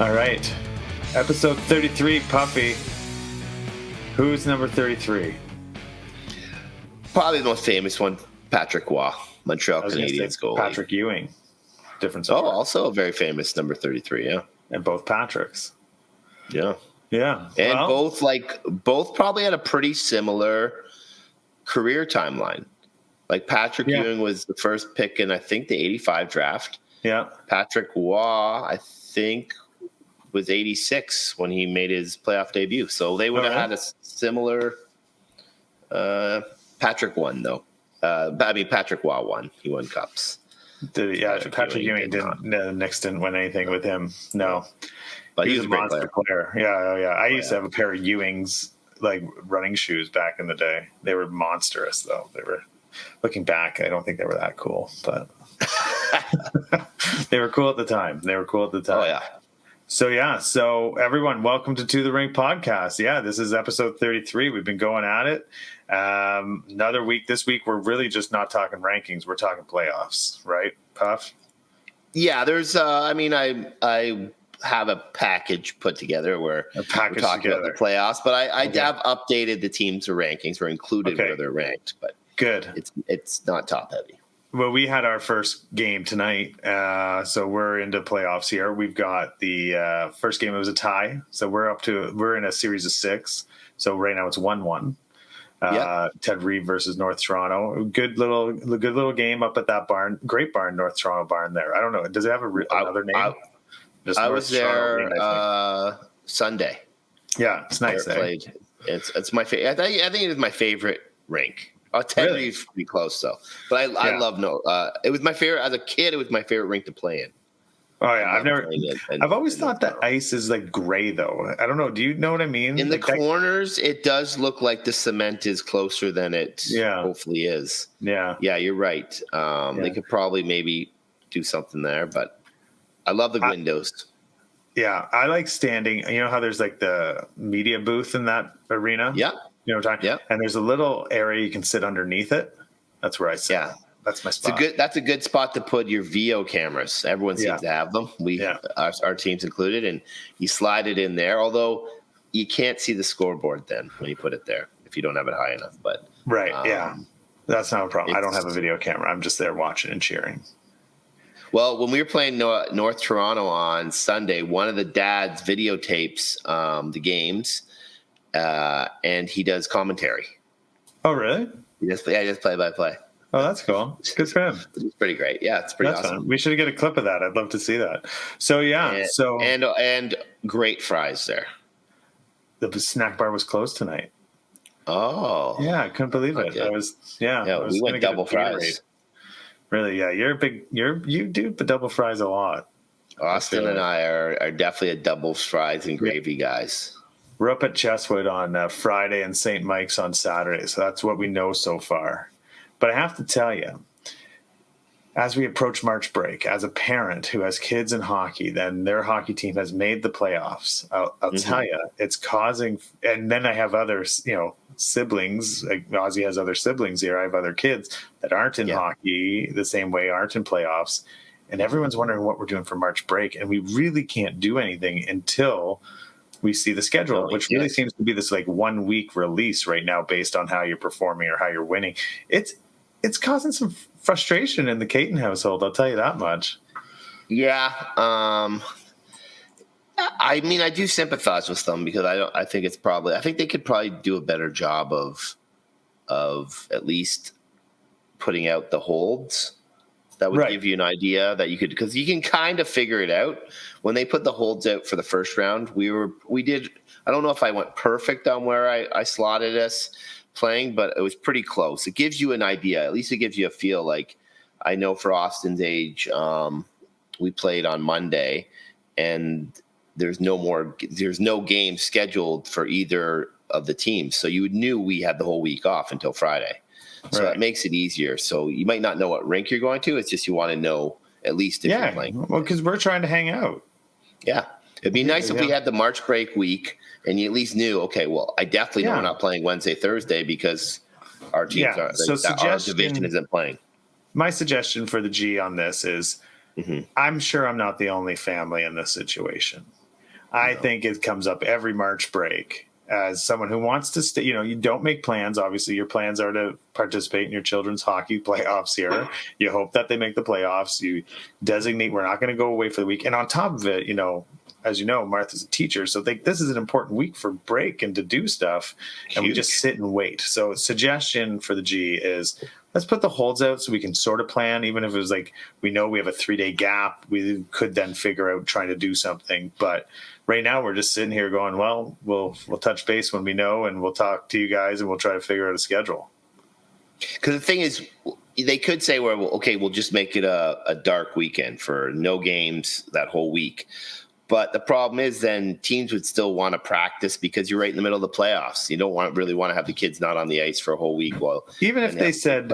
All right. Episode 33, Puffy. Who's number 33? Probably the most famous one, Patrick Waugh, Montreal Canadiens goalie. Patrick Ewing. Different Oh, sport. also a very famous number 33, yeah. And both Patricks. Yeah. Yeah. And both probably had a pretty similar career timeline. Like Patrick Ewing was the first pick in, I think, the 85 draft. Yeah. Patrick Waugh, I think, was 86 when he made his playoff debut. So they would have had a similar Patrick won, though. Patrick Waugh won. He won cups. Did he? Yeah, Patrick Ewing didn't. No, Knicks didn't win anything with him. No. But he was a monster player. Yeah. I used to have a pair of Ewing's like running shoes back in the day. They were monstrous, though. They were, looking back, I don't think they were that cool, but they were cool at the time. Oh, yeah. So everyone, welcome to the Rink podcast. Yeah, this is episode 33. We've been going at it. Another week. This week, we're really just not talking rankings. We're talking playoffs, right, Puff? Yeah, there's, I have a package put together where we're talking about the playoffs, but I have updated the teams to rankings. We're included where they're ranked, but good. It's not top heavy. Well, we had our first game tonight, so we're into playoffs here. We've got the first game. It was a tie, so we're in a series of 6. So right now it's 1-1. Ted Reeve versus North Toronto. Good little game up at that barn. Great barn, North Toronto barn there. I don't know. Does it have another name? I was there Sunday. Yeah, it's nice. Played. It's my favorite. I think it is my favorite rink. Ted Reeve's pretty close though, but I love it was my favorite as a kid. It was my favorite rink to play in. Oh yeah, I've always thought that ice is like gray though. I don't know. Do you know what I mean? In the corners, it does look like the cement is closer than it hopefully is. Yeah, you're right. They could probably maybe do something there, but I love the windows. Yeah, I like standing. You know how there's like the media booth in that arena? Yeah. You know what I'm talking? Yeah. And there's a little area you can sit underneath it. That's where I sit. Yeah. That's my spot. That's a good spot to put your VO cameras. Everyone seems to have them. Our team's included, and you slide it in there. Although you can't see the scoreboard then when you put it there if you don't have it high enough. But that's not a problem. I don't have a video camera. I'm just there watching and cheering. Well, when we were playing North Toronto on Sunday, one of the dads videotapes the games. And he does commentary. Oh, really? He does play-by-play. Oh, that's cool. Good for him. It's pretty great. Yeah, it's pretty awesome. Fun. We should get a clip of that. I'd love to see that. So, and great fries there. The snack bar was closed tonight. Oh. Yeah, I couldn't believe it. We went double fries. Really? Yeah, you do double fries a lot. Austin and I are definitely a double fries and gravy guys. We're up at Chesswood on Friday and St. Mike's on Saturday, so that's what we know so far. But I have to tell you, as we approach March break, as a parent who has kids in hockey, then their hockey team has made the playoffs. I'll tell you, it's causing – and then I have other siblings. Like Ozzy has other siblings here. I have other kids that aren't in hockey the same way, aren't in playoffs. And everyone's wondering what we're doing for March break, and we really can't do anything until – we see the schedule, which really seems to be this like 1 week release right now based on how you're performing or how you're winning. It's causing some frustration in the Caton household. I'll tell you that much. Yeah. I mean, I do sympathize with them because I think they could probably do a better job of at least putting out the holds. That would give you an idea that you could, because you can kind of figure it out. When they put the holds out for the first round, we did. I don't know if I went perfect on where I slotted us playing, but it was pretty close. It gives you an idea. At least it gives you a feel. Like I know for Austin's age, we played on Monday, and there's no game scheduled for either of the teams. So you knew we had the whole week off until Friday. So that makes it easier. So you might not know what rink you're going to. It's just you want to know at least if you're playing. Well, because we're trying to hang out. Yeah. It'd be nice if we had the March break week and you at least knew, okay, well, I definitely know we're not playing Wednesday, Thursday because our teams our division isn't playing. My suggestion for the G on this is I'm sure I'm not the only family in this situation. I think it comes up every March break as someone who wants to stay. You don't make plans. Obviously, your plans are to participate in your children's hockey playoffs here. You hope that they make the playoffs. You designate we're not going to go away for the week. And on top of it, as you know, Martha's a teacher, so this is an important week for break and to do stuff. And we just sit and wait. So suggestion for the G is let's put the holds out so we can sort of plan, even if it was like we know we have a 3-day gap. We could then figure out trying to do something. But right now we're just sitting here going, well, we'll touch base when we know, and we'll talk to you guys, and we'll try to figure out a schedule. Because the thing is, they could say, well, okay, we'll just make it a dark weekend for no games that whole week. But the problem is then teams would still want to practice because you're right in the middle of the playoffs. You don't really want to have the kids not on the ice for a whole week. Well, even if they said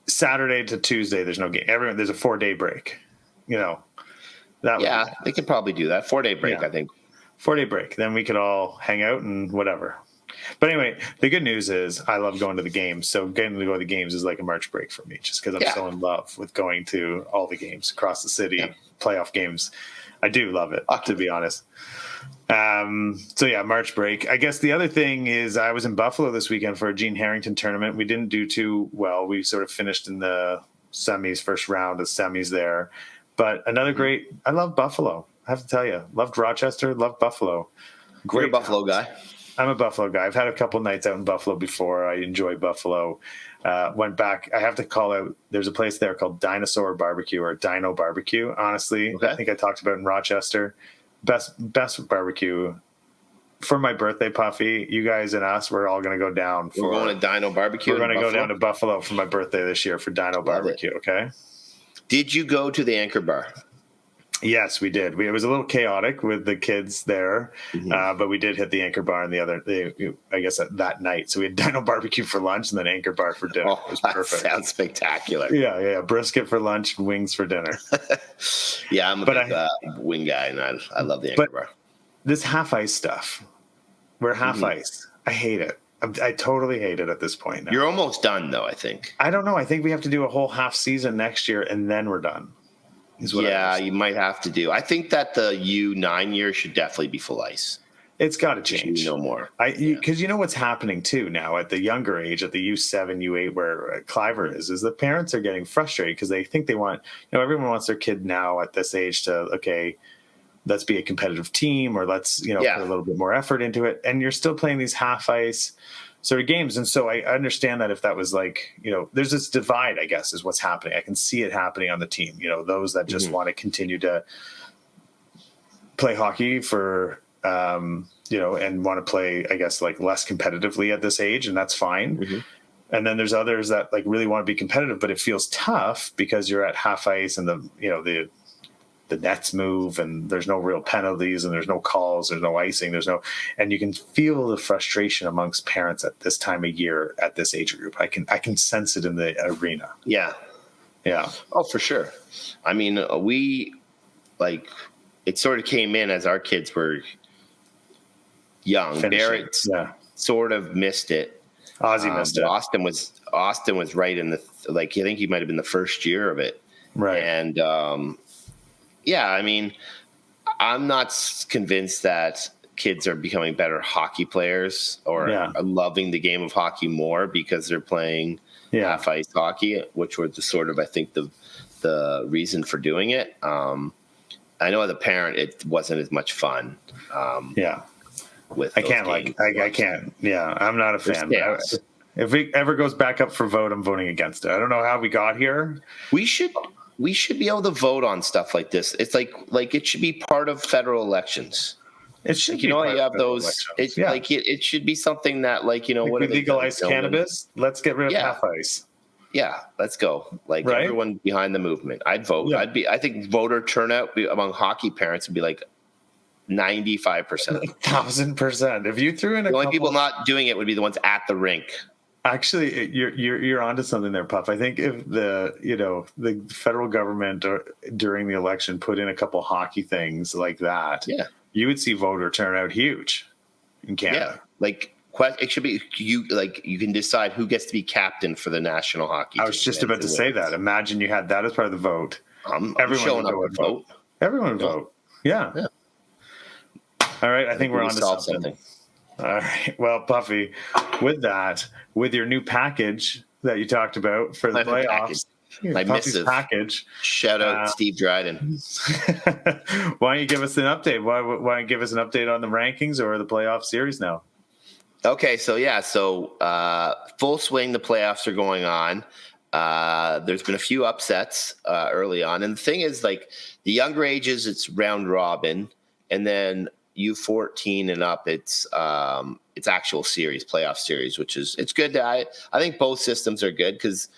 Saturday to Tuesday, there's no game. There's a 4-day break. They could probably do that. 4-day break, I think. 4-day break. Then we could all hang out and whatever. But anyway, the good news is I love going to the games. So getting to go to the games is like a March break for me, just because I'm so in love with going to all the games across the city, playoff games. I do love it, to be honest. March break. I guess the other thing is I was in Buffalo this weekend for a Gene Harrington tournament. We didn't do too well. We sort of finished in the semis, first round of semis there. But another great – I love Buffalo. I have to tell you. Loved Rochester, loved Buffalo. Great. You're a Buffalo guy. I'm a Buffalo guy. I've had a couple nights out in Buffalo before. I enjoy Buffalo. Went back. I have to call out. There's a place there called Dinosaur Barbecue or Dino Barbecue. Honestly, I think I talked about in Rochester. Best barbecue for my birthday, Puffy. You guys and us, we're all going to go down. We're going to Dino Barbecue. We're going to go down to Buffalo for my birthday this year for Dino Barbecue. Okay. Did you go to the Anchor Bar? Yes, we did. It was a little chaotic with the kids there, but we did hit the Anchor Bar that night. So we had Dino Barbecue for lunch and then Anchor Bar for dinner. It was perfect. That sounds spectacular. Yeah. Brisket for lunch and wings for dinner. I'm a big wing guy, and I love the Anchor Bar. This half ice stuff, we're half ice. I hate it. I totally hate it at this point now. You're almost done, though, I think. I don't know. I think we have to do a whole half season next year, and then we're done. You might have to do. I think that the U9 year should definitely be full ice. It's got to change. No more. Because you know what's happening too now at the younger age, at the U7, U8, where Cliver is the parents are getting frustrated because they think they want, everyone wants their kid now at this age to, let's be a competitive team or let's, put a little bit more effort into it. And you're still playing these half ice sort of games. And so I understand that if that was there's this divide, I guess, is what's happening. I can see it happening on the team, those that just want to continue to play hockey for, and want to play, I guess, less competitively at this age. And that's fine. And then there's others that really want to be competitive, but it feels tough because you're at half ice and the nets move and there's no real penalties and there's no calls, there's no icing, and you can feel the frustration amongst parents at this time of year at this age group. I can sense it in the arena. Yeah. Oh, for sure. I mean, it sort of came in as our kids were young. Barrett sort of missed it. Ozzy missed it. Austin was right in the I think he might have been the first year of it. Right. And I mean, I'm not convinced that kids are becoming better hockey players or loving the game of hockey more because they're playing half ice hockey, which was I think the reason for doing it. I know as a parent, it wasn't as much fun. I can't. Yeah, I'm not a fan. If it ever goes back up for vote, I'm voting against it. I don't know how we got here. We should be able to vote on stuff like this. It's like it should be part of federal elections. It should. You have those. It should be something that what we legalize cannabis. Let's get rid of half ice. Yeah, let's go. Everyone behind the movement. I'd vote. Yeah. I think voter turnout among hockey parents would be 95%. 1,000%. If you threw in the only people not doing it would be the ones at the rink. Actually, you're onto something there, Puff. I think if the federal government during the election put in a couple hockey things like that, you would see voter turnout huge in Canada. Yeah, it should be you can decide who gets to be captain for the national hockey team. I was just about to say that. Imagine you had that as part of the vote. Everyone would vote. Everyone would vote. Yeah. All right. I think we're we on to solved something. All right. Well, Puffy, with your new package that you talked about for the playoffs, my Puffy's missive package. Shout out Steve Dryden. Why don't you give us an update? Why don't you give us an update on the rankings or the playoff series now? Okay, so full swing. The playoffs are going on. There's been a few upsets early on, and the thing is, like the younger ages, it's round robin, and then U14 and up, it's actual series, playoff series, which is it's good. I think both systems are good because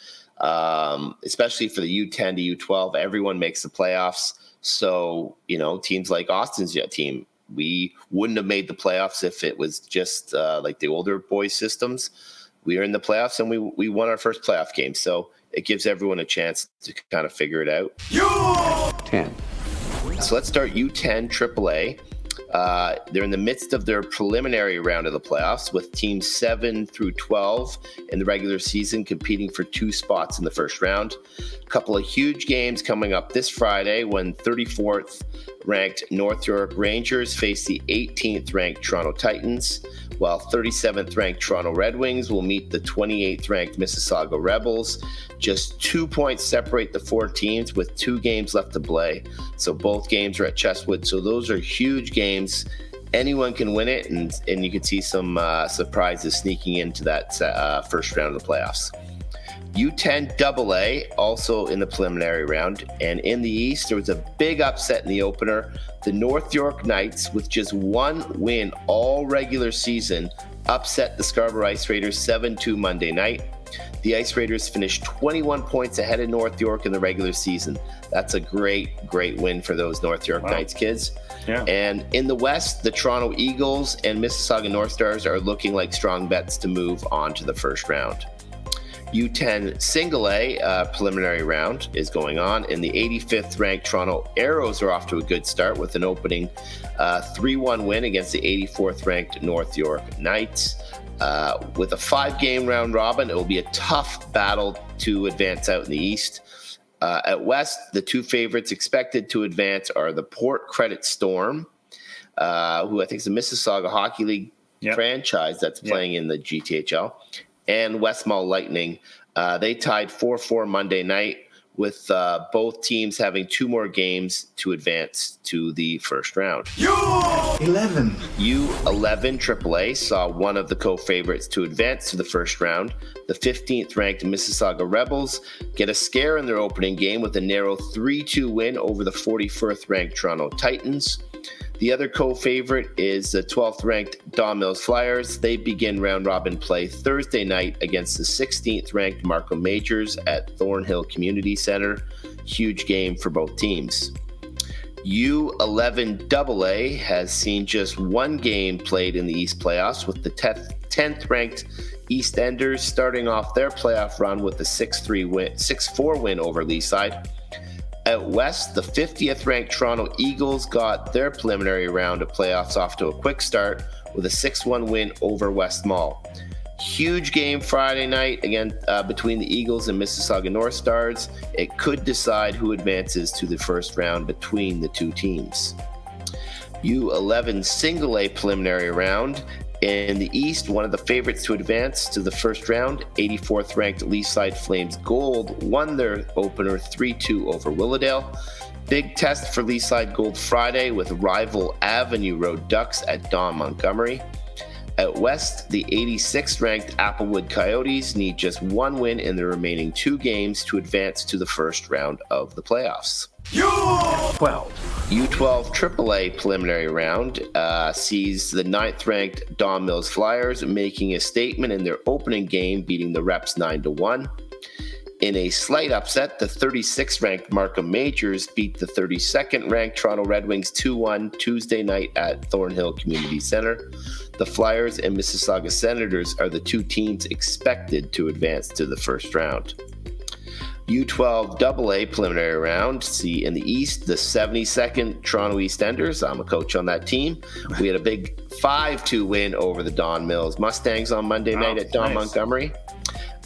especially for the U10 to U12, everyone makes the playoffs. So teams like Austin's team, we wouldn't have made the playoffs if it was just like the older boys systems. We are in the playoffs and we won our first playoff game. So it gives everyone a chance to kind of figure it out. U10. So let's start U10 AAA. They're in the midst of their preliminary round of the playoffs with teams 7 through 12 in the regular season competing for 2 spots in the first round. A couple of huge games coming up this Friday when 34th ranked North York Rangers face the 18th ranked Toronto Titans, while 37th ranked Toronto Red Wings will meet the 28th ranked Mississauga Rebels. Just 2 points separate the 4 teams with 2 games left to play. So both games are at Chestwood. So those are huge games. Anyone can win it, and you can see some surprises sneaking into that first round of the playoffs. U10 AA also in the preliminary round, and in the East there was a big upset in the opener. The North York Knights, with just 1 win all regular season, upset the Scarborough Ice Raiders 7-2 Monday night. The Ice Raiders finished 21 points ahead of North York in the regular season. That's a great win for those North York Knights kids. Yeah. And in the West, the Toronto Eagles and Mississauga North Stars are looking like strong bets to move on to the first round. U10 Single A preliminary round is going on, and the 85th ranked Toronto Arrows are off to a good start with an opening 3-1 win against the 84th ranked North York Knights. With a 5-game round robin, it will be a tough battle to advance out in the East. At West, the 2 favorites expected to advance are the Port Credit Storm, who I think is a Mississauga Hockey League franchise that's playing in the GTHL, and Westmall Lightning. They tied 4-4 Monday night, with both teams having 2 more games to advance to the first round. U11 AAA saw one of the co-favorites to advance to the first round. The 15th ranked Mississauga Rebels get a scare in their opening game with a narrow 3-2 win over the 41st ranked Toronto Titans. The other co-favorite is the 12th ranked Don Mills Flyers. They begin round robin play Thursday night against the 16th ranked Markham Majors at Thornhill Community Center. Huge game for both teams. U11 AA has seen just 1 game played in the East playoffs, with the 10th ranked East Enders starting off their playoff run with a 6-4 win over Leaside. At West, the 50th ranked Toronto Eagles got their preliminary round of playoffs off to a quick start with a 6-1 win over Westmall. Huge game Friday night again between the Eagles and Mississauga North Stars. It could decide who advances to the first round between the 2 teams. U11 Single A preliminary round. In the East, one of the favorites to advance to the first round, 84th ranked Leaside Flames Gold, won their opener 3-2 over Willowdale. Big test for Leaside Gold Friday with rival Avenue Road Ducks at Don Montgomery. At West, the 86th ranked Applewood Coyotes need just 1 win in the remaining 2 games to advance to the first round of the playoffs. U12 AAA preliminary round sees the 9th ranked Don Mills Flyers making a statement in their opening game, beating the Reps 9-1. In a slight upset, the 36th ranked Markham Majors beat the 32nd ranked Toronto Red Wings 2-1 Tuesday night at Thornhill Community Center. The Flyers and Mississauga Senators are the 2 teams expected to advance to the first round. U12 AA preliminary round. See in the East, the 72nd Toronto EastEnders. I'm a coach on that team. We had a big 5-2 win over the Don Mills Mustangs on Monday night at Don Montgomery.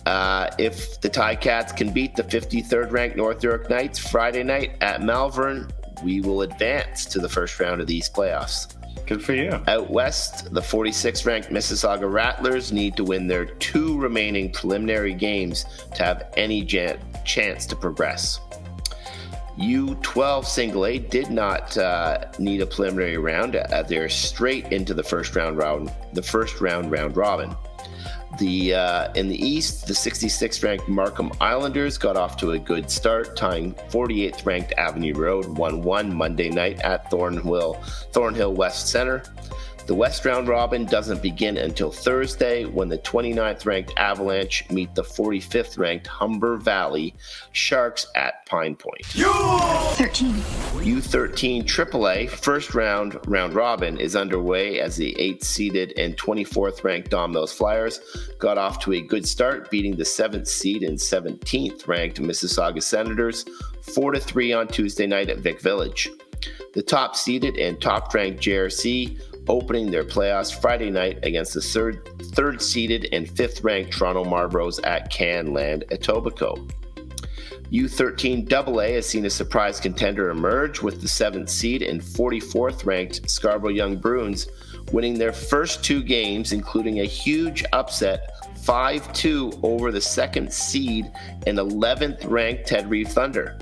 If the Ticats can beat the 53rd ranked North York Knights Friday night at Malvern, we will advance to the first round of the East playoffs. Good for you. Out west, the 46th ranked Mississauga Rattlers need to win their 2 remaining preliminary games to have any chance to progress. U12 single A did not need a preliminary round. They're straight into the first round round robin. In the East, the 66th ranked Markham Islanders got off to a good start, tying 48th ranked Avenue Road 1-1 Monday night at Thornhill West Center. The West round robin doesn't begin until Thursday, when the 29th ranked Avalanche meet the 45th ranked Humber Valley Sharks at Pine Point. U13 AAA first round robin is underway as the 8th seeded and 24th ranked Domino's Flyers got off to a good start, beating the 7th seed and 17th ranked Mississauga Senators 4-3 on Tuesday night at Vic Village. The top seeded and top ranked JRC opening their playoffs Friday night against the third seeded and 5th ranked Toronto Marlboros at Canland Etobicoke. U13 AA has seen a surprise contender emerge, with the 7th seed and 44th ranked Scarborough Young Bruins winning their first 2 games, including a huge upset 5-2 over the 2nd seed and 11th ranked Ted Reeve Thunder.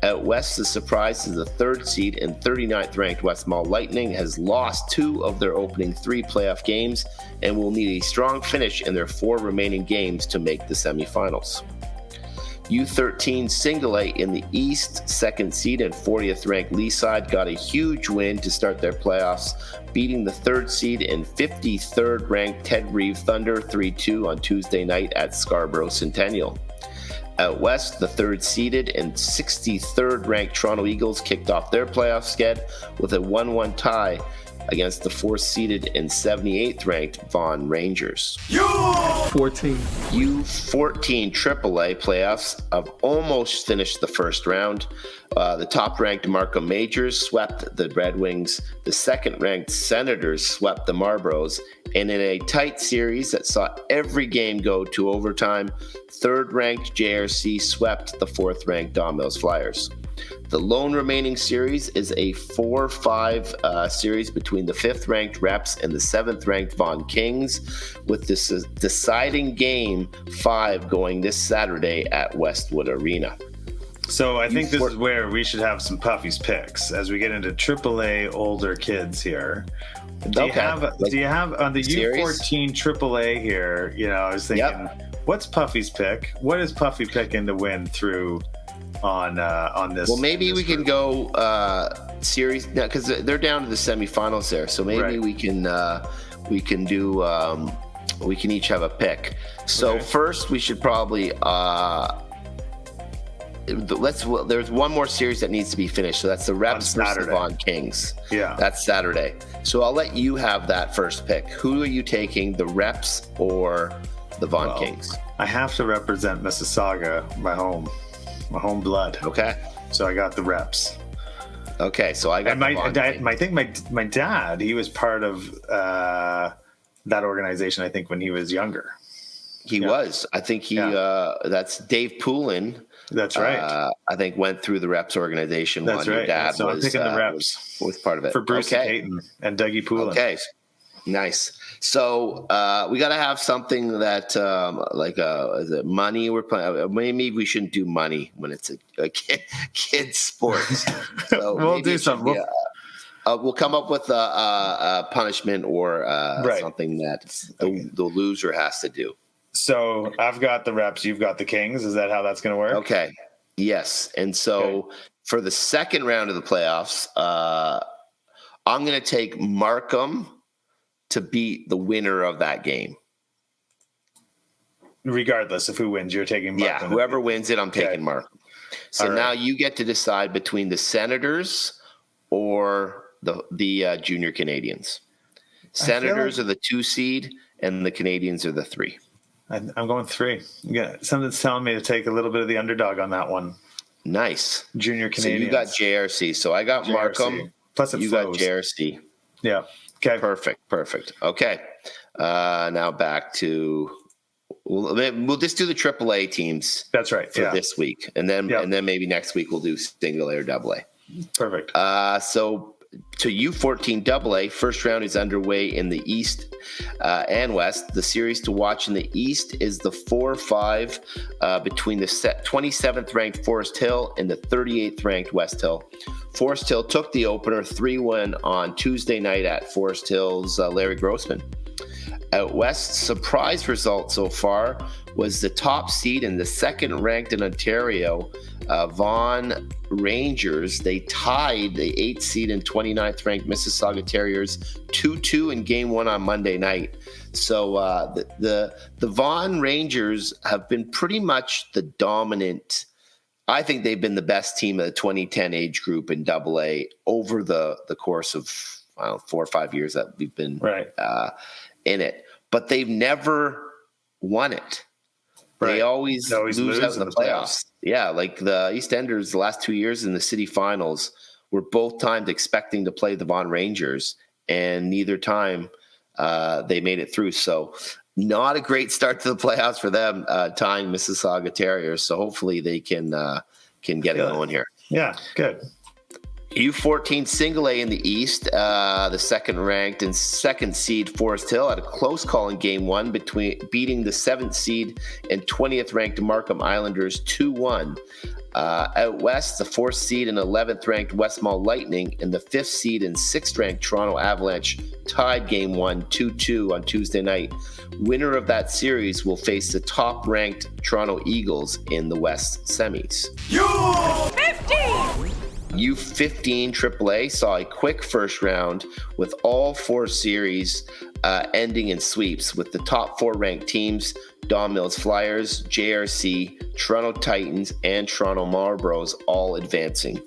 Out west, the surprise is the 3rd seed and 39th ranked Westmall Lightning has lost 2 of their opening 3 playoff games and will need a strong finish in their 4 remaining games to make the semifinals. U13 single A in the East, 2nd seed and 40th ranked Leaside got a huge win to start their playoffs, beating the 3rd seed and 53rd ranked Ted Reeve Thunder 3-2 on Tuesday night at Scarborough Centennial. Out west, the 3rd seeded and 63rd ranked Toronto Eagles kicked off their playoff sked with a 1-1 tie against the 4th seeded and 78th ranked Vaughan Rangers. U14 AAA playoffs have almost finished the first round. The top ranked Markham Majors swept the Red Wings. The 2nd ranked Senators swept the Marlboros. And in a tight series that saw every game go to overtime, 3rd ranked JRC swept the 4th ranked Domino's Flyers. The lone remaining series is a 4-5 series between the 5th ranked Reps and the 7th ranked Vaughan Kings, with this deciding game 5 going this Saturday at Westwood Arena. So I think this is where we should have some Puffy's picks as we get into AAA older kids here. Do you have on the U14 AAA here? You know, I was thinking, what's Puffy's pick? What is Puffy picking to win through on this? Well, maybe we can go series now because they're down to the semifinals there. So maybe we can do we can each have a pick. So first, we should probably there's one more series that needs to be finished. So that's the Reps versus the Vaughan Kings. Yeah, that's Saturday. So I'll let you have that first pick. Who are you taking, the Reps or the Vaughan Kings? I have to represent Mississauga, my home blood. Okay. So I got the Reps. Okay, so I got my dad, he was part of that organization, I think, when he was younger. He was. I think that's Dave Poulin. That's right. I think went through the Reps organization. That's right. Your dad so I'm picking the Reps. Was part of it. For Bruce Payton and Dougie Poulin. Okay. Nice. So we got to have something that is it money we're playing? Maybe we shouldn't do money when it's a kid sport. So we'll do something. We'll come up with a punishment or something that the loser has to do. So I've got the Reps. You've got the Kings. Is that how that's going to work? Okay. Yes. And so for the second round of the playoffs, I'm going to take Markham to beat the winner of that game. Regardless of who wins, you're taking Markham. Yeah, whoever wins it, I'm taking Markham. So now you get to decide between the Senators or the Junior Canadians. Senators are the 2 seed, and the Canadians are the 3. I'm going 3. Something's telling me to take a little bit of the underdog on that one. Nice. Junior Canadians. So you got JRC. So I got Markham. Plus you got JRC. Yeah. Okay. Perfect. Okay. Now back to we'll just do the AAA teams. That's right. For this week, and then maybe next week we'll do single A or double A. Perfect. So to U14 AA. First round is underway in the East and West. The series to watch in the East is the 4-5 between the 27th ranked Forest Hill and the 38th ranked West Hill. Forest Hill took the opener 3-1 on Tuesday night at Forest Hill's Larry Grossman. Out West, surprise result so far was the top seed and the second ranked in Ontario, Vaughan Rangers. They tied the 8th seed and 29th ranked Mississauga Terriers 2-2 in game one on Monday night. So the Vaughan Rangers have been pretty much the dominant. I think they've been the best team of the 2010 age group in AA over the course of 4 or 5 years that we've been in it. But they've never won it. Right. They always lose out in the playoffs. Yeah, like the EastEnders the last 2 years in the city finals were both times expecting to play the Vaughan Rangers, and neither time they made it through. So not a great start to the playoffs for them, tying Mississauga Terriers. So hopefully they can get it going here. Yeah, good. U14 single A in the East, the second ranked and second seed Forest Hill had a close call in game one beating the 7th seed and 20th ranked Markham Islanders 2-1. Out West, the 4th seed and 11th ranked Westmall Lightning and the 5th seed and 6th ranked Toronto Avalanche tied game one 2-2 on Tuesday night. Winner of that series will face the top ranked Toronto Eagles in the West semis. U15! U15 AAA saw a quick first round with all 4 series ending in sweeps, with the top 4 ranked teams, Don Mills Flyers, JRC, Toronto Titans, and Toronto Marlboros all advancing.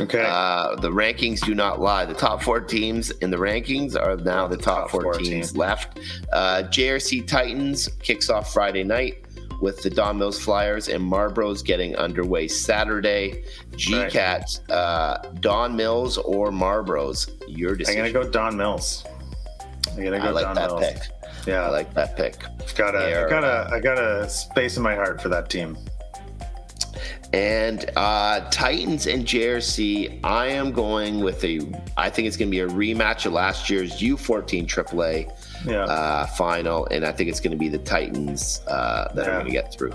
Okay. The rankings do not lie. The top 4 teams in the rankings are now the top 4 teams left. JRC Titans kicks off Friday night, with the Don Mills Flyers and Marlboros getting underway Saturday. GCAT, Don Mills or Marlboros, your decision. I'm going to go Don Mills. I like that pick. Yeah. I like that pick. I got a space in my heart for that team. And Titans and JRC, I am going with I think it's going to be a rematch of last year's U14 AAA final, and I think it's going to be the Titans that are going to get through.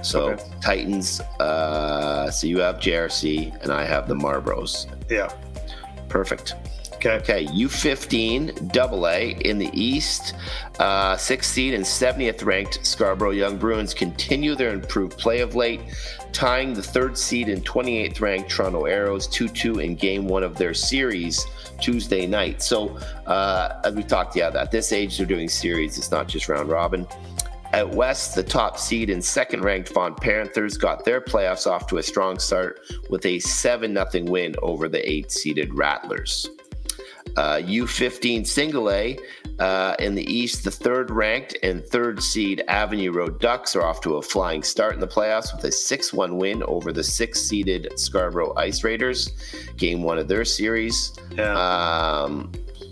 So Titans, so you have JRC, and I have the Marlboros. Yeah. Perfect. Okay, U15 AA in the East, 6th seed and 70th ranked Scarborough Young Bruins continue their improved play of late, tying the 3rd seed and 28th ranked Toronto Arrows 2-2 in game one of their series Tuesday night. So as we talked, at this age they're doing series. It's not just round robin. Out West, the top seed and second ranked Vaughan Panthers got their playoffs off to a strong start with a 7-0 win over the 8th-seeded Rattlers. U15 single A in the East, the 3rd ranked and 3rd seed Avenue Road Ducks are off to a flying start in the playoffs with a 6-1 win over the 6th seeded Scarborough Ice Raiders, game one of their series.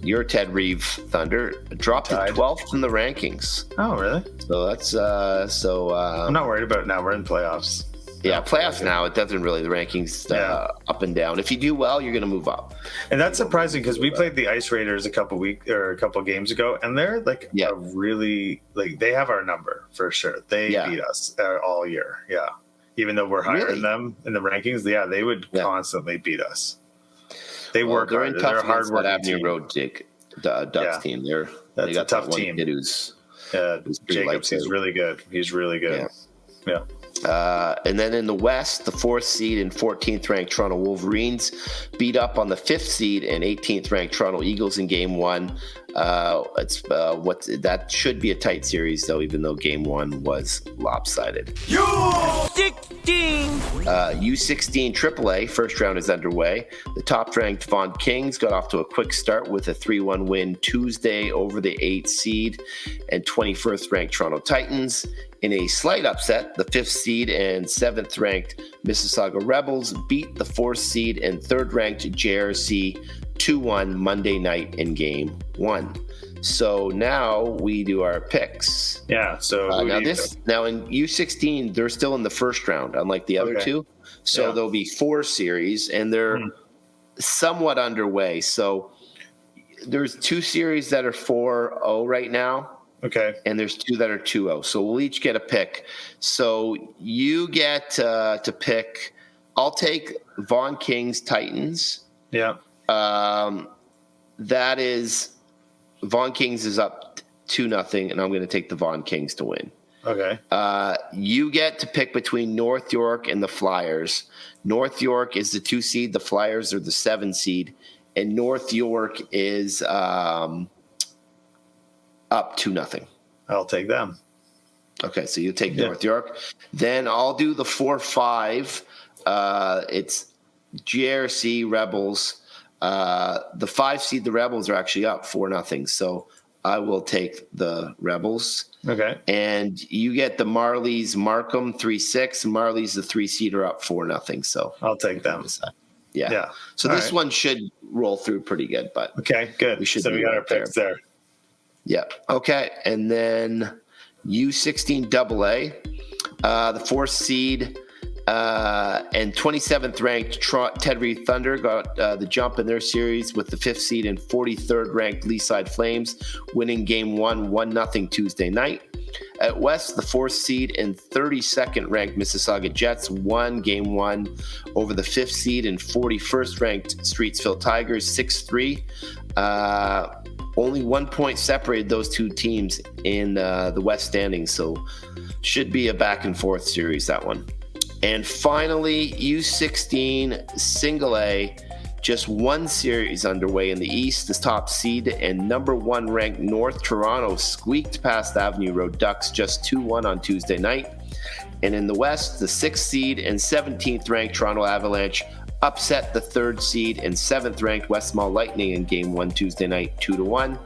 Your Ted Reeve Thunder dropped to 12th in the rankings. Oh, really? So that's I'm not worried about it now. We're in playoffs. Yeah, playoffs now, it doesn't really, the rankings up and down. If you do well, you're going to move up. And that's surprising because we played the Ice Raiders a couple games ago, and they're a really, they have our number for sure. They beat us all year. Yeah. Even though we're higher than them in the rankings, they would constantly beat us. They work hard. They're a hard-working Avenue Road Ducks team. They got a tough team. Who's Jacobs, he's really good. He's really good. Yeah. And then in the West, the 4th seed and 14th ranked Toronto Wolverines beat up on the 5th seed and 18th ranked Toronto Eagles in game one. That should be a tight series though, even though game one was lopsided. U16 AAA first round is underway. The top ranked Vaughan Kings got off to a quick start with a 3-1 win Tuesday over the 8th seed and 21st ranked Toronto Titans. In a slight upset, the 5th seed and 7th ranked Mississauga Rebels beat the 4th seed and 3rd ranked JRC 2-1 Monday night in game one. So now we do our picks. Yeah. So now in U16, they're still in the first round, unlike the other two. So there'll be 4 series, and they're somewhat underway. So there's 2 series that are 4-0 right now. Okay. And there's 2 that are 2-0. So we'll each get a pick. So you get to pick. I'll take Vaughn Kings Titans. Yeah. That is Vaughn Kings is up 2-0, and I'm going to take the Vaughn Kings to win. Okay. You get to pick between North York and the Flyers. North York is the 2 seed. The Flyers are the 7 seed. And North York is up 2-0. I'll take them. Okay, so you take North York. Then I'll do the 4-5. It's GRC Rebels. The 5 seed, the Rebels, are actually up 4-0. So I will take the Rebels. Okay. And you get the Marlies Markham 3-6. Marlies, the 3 seed, are up 4-0. So I'll take them. Yeah. So this one should roll through pretty good, but okay, good. So we got our picks there. Yeah. Okay. And then U16 AA, the 4th seed and 27th ranked Ted Reed Thunder got the jump in their series with the 5th seed and 43rd ranked Leaside Flames winning game 1 Tuesday night. At West, the 4th seed and 32nd ranked Mississauga Jets won game 1 over the 5th seed and 41st ranked Streetsville Tigers 6-3. Only 1 point separated those 2 teams in the West standings, so should be a back and forth series, that one. And finally, U16 Single A, just 1 series underway in the East. The top seed and number 1 ranked North Toronto squeaked past Avenue Road Ducks just 2-1 on Tuesday night. And in the West, the 6th seed and 17th ranked Toronto Avalanche upset the 3rd seed and 7th ranked West Mall Lightning in game 1 Tuesday night 2-1.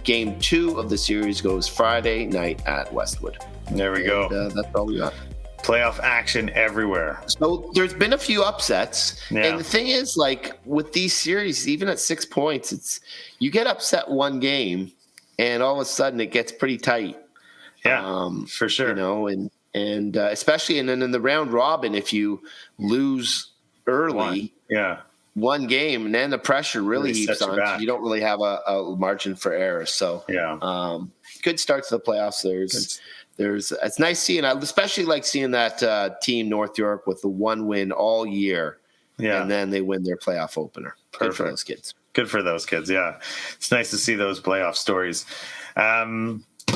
Game 2 of the series goes Friday night at Westwood. There we go. That's all we got. Playoff action everywhere. So there's been a few upsets. Yeah. And the thing is, like, with these series, even at 6 points, it's you get upset one game and all of a sudden it gets pretty tight. Yeah, for sure. You know, and especially then in the round robin, if you lose early, one game, and then the pressure really heaps on. You don't really have a margin for error. So good start to the playoffs. It's nice seeing, I especially like seeing that team North York with the 1 win all year, and then they win their playoff opener. Perfect. Good for those kids. Good for those kids. Yeah, it's nice to see those playoff stories.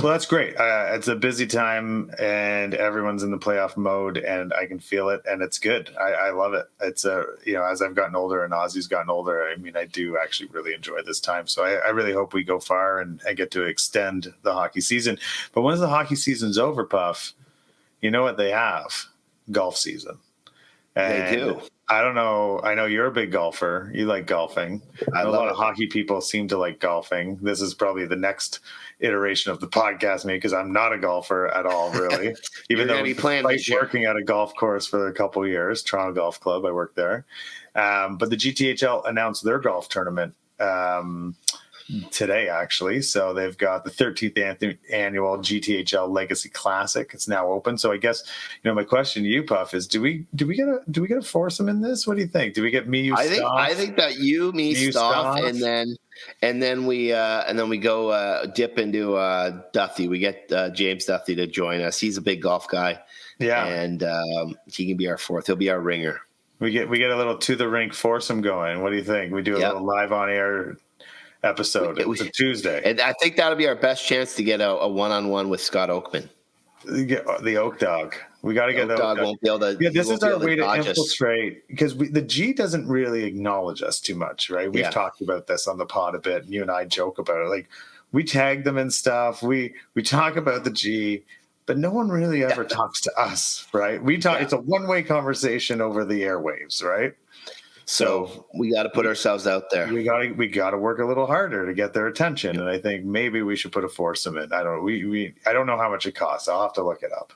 Well, that's great. It's a busy time, and everyone's in the playoff mode, and I can feel it, and it's good. I love it. It's as I've gotten older and Ozzy's gotten older, I mean, I do actually really enjoy this time. So I really hope we go far and get to extend the hockey season. But once the hockey season's over, Puff, you know what they have? Golf season. And they do. I don't know. I know you're a big golfer. You like golfing. A lot of hockey people seem to like golfing. This is probably the next iteration of the podcast, maybe, because I'm not a golfer at all, really. Even though I'm working at a golf course for a couple of years, Toronto Golf Club, I worked there. But the GTHL announced their golf tournament today, actually. So they've got the 13th annual GTHL Legacy Classic. It's now open. So I guess, my question to you, Puff, is do we get a foursome in this? What do you think? Do we get me, Stoff? I think that me, Stoff, and then we go dip into Duthie. We get James Duthie to join us. He's a big golf guy. Yeah. And he can be our 4th. He'll be our ringer. We get a little to the rink foursome going. What do you think? We do a little live on air episode. It's a Tuesday. And I think that'll be our best chance to get a one-on-one with Scott Oakman. The Oak Dog. We got to get the Oak Dog. Won't be able to, this is our way to infiltrate, because the G doesn't really acknowledge us too much, right? We've talked about this on the pod a bit, and you and I joke about it. Like, we tag them and stuff. We talk about the G, but no one really ever talks to us, right? We talk. It's a one-way conversation over the airwaves, right? So we got to put ourselves out there. We got to work a little harder to get their attention, and I think maybe we should put a foursome in. I don't know. I don't know how much it costs. I'll have to look it up.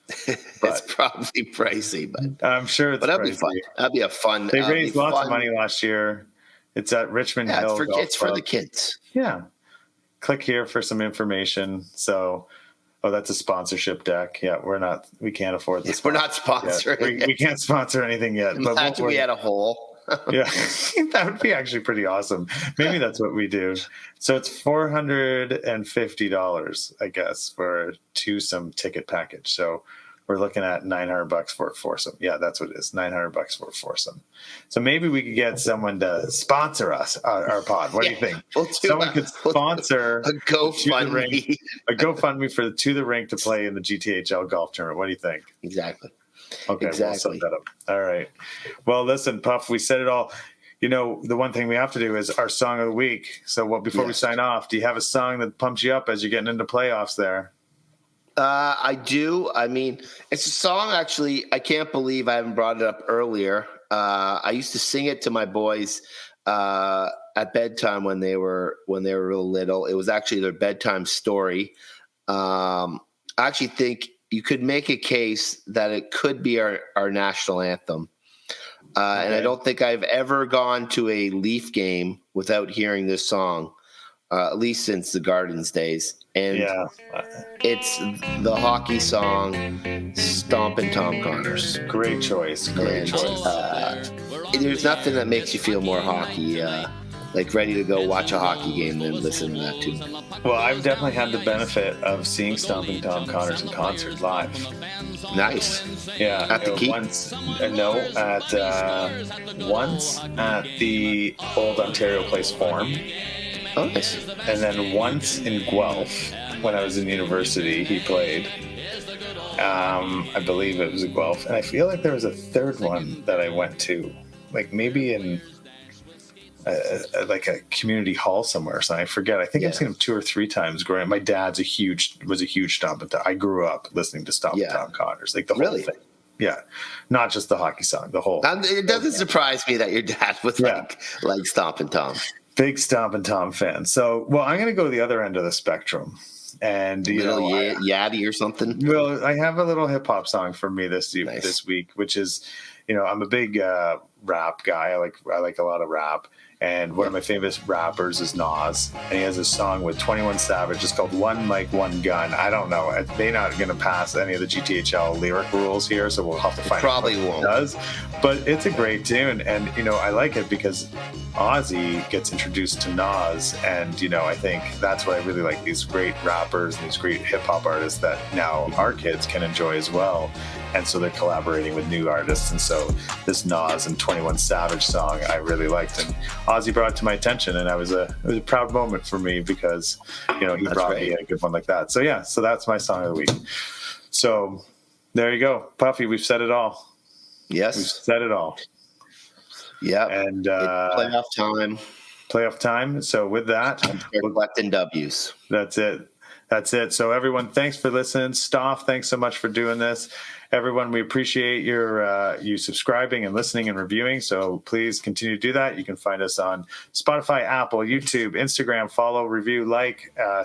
It's probably pricey, but I'm sure it's. But that'd be fun. That'd be a fun. They raised lots of money last year. It's at Richmond Hill. It's for the kids. Yeah. Click here for some information. So. Oh, that's a sponsorship deck. Yeah, we can't afford this. We're not sponsoring. We can't sponsor anything yet. But we had a hole. Yeah, that would be actually pretty awesome. Maybe that's what we do. So it's $450, I guess, for a twosome ticket package. So we're looking at $900 for a foursome. Yeah, that's what it is. $900 for a foursome. So maybe we could get someone to sponsor us, our pod. What do you think? Someone could sponsor a GoFundMe. A GoFundMe for To the Rink to play in the GTHL golf tournament. What do you think? Exactly. Okay, we'll set that up. All right. Well, listen, Puff, we said it all. You know, the one thing we have to do is our song of the week. So before we sign off, do you have a song that pumps you up as you're getting into playoffs there? I do. I mean, it's a song, actually, I can't believe I haven't brought it up earlier. I used to sing it to my boys at bedtime when they were real little. It was actually their bedtime story. I actually think you could make a case that it could be our national anthem. And I don't think I've ever gone to a Leaf game without hearing this song, at least since the Gardens days. And it's the hockey song, Stompin' Tom Connors. Great choice. Great choice. There's nothing that makes you feel more hockey, like ready to go watch a hockey game than listen to that tune. Well, I've definitely had the benefit of seeing Stompin' Tom Connors in concert live. Nice. Yeah. At the Keep? Once at the old Ontario Place Forum. Oh, nice. And then once in Guelph, when I was in university, he played. I believe it was in Guelph. And I feel like there was a third one that I went to, like maybe in like a community hall somewhere or something. I forget. I think I've seen him 2 or 3 times growing up. My dad's was a huge Stompin' Tom. I grew up listening to Stompin' Tom Connors, like the whole thing. Yeah, not just the hockey song, the whole. It doesn't surprise me that your dad was like Stompin' Tom. Big Stompin' Tom fan. So, I'm going to go the other end of the spectrum. And, Yaddy or something? Well, I have a little hip-hop song for me this week, which is, I'm a big rap guy. I like a lot of rap. And one of my favorite rappers is Nas. And he has a song with 21 Savage. It's called One Mic, One Gun. I don't know. They're not going to pass any of the GTHL lyric rules here, so we'll have to find out what it does. But it's a great tune. And, I like it because Ozzy gets introduced to Nas. And, I think that's what I really like, these great rappers and these great hip-hop artists that now our kids can enjoy as well. And so they're collaborating with new artists. And so this Nas and 21 Savage song I really liked. And Ozzy brought it to my attention, and it was a proud moment for me because, he brought me a good one like that. So, so that's my song of the week. So there you go. Puffy, we've said it all. Yes. We've said it all. Yeah. And playoff time. Playoff time. So with that, we're collecting W's. That's it. So everyone, thanks for listening. Stoff, thanks so much for doing this. Everyone, we appreciate you subscribing and listening and reviewing. So please continue to do that. You can find us on Spotify, Apple, YouTube, Instagram. Follow, review,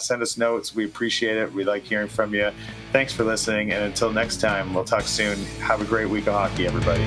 send us notes. We appreciate it. We like hearing from you. Thanks for listening. And until next time, we'll talk soon. Have a great week of hockey, everybody.